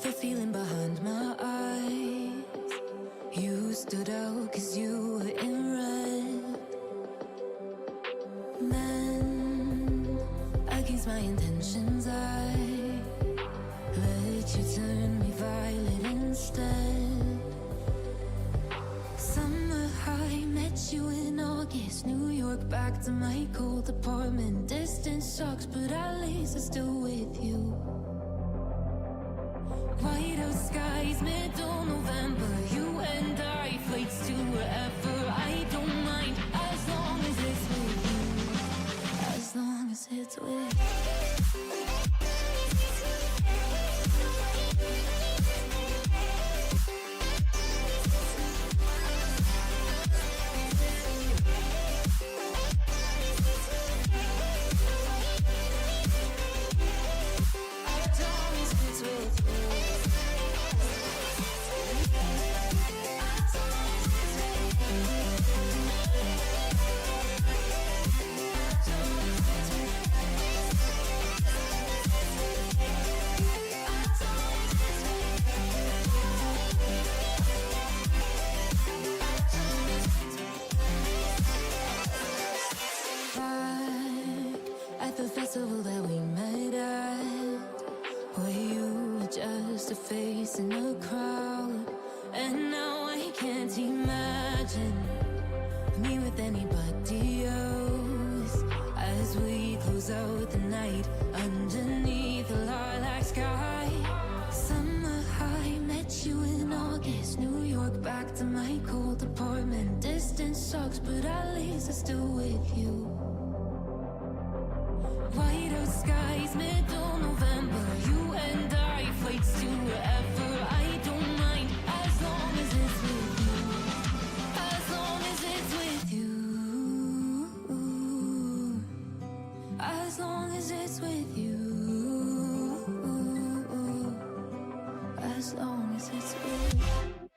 the feeling behind my eyes. You stood out 'cause you were in red. Men against my intentions, I let you turn me violet instead. Summer high, met you in August. New York, back to my cold apartment. Distance sucks, but at least I'm still with you. White out skies, middle November. You and I, flights to wherever. I don't mind, as long as it's with you. As long as it's with you. The festival that we met at, where you were just a face in a crowd. And now I can't imagine me with anybody else. As we close out the night underneath the lilac sky. Summer high, met you in August. New York, back to my cold apartment. Distance sucks, but at least I'm still with you. White out skies, middle November. You and I, flights to wherever. I don't mind, as long as it's with you. As long as it's with you. As long as it's with you. As long as it's with you.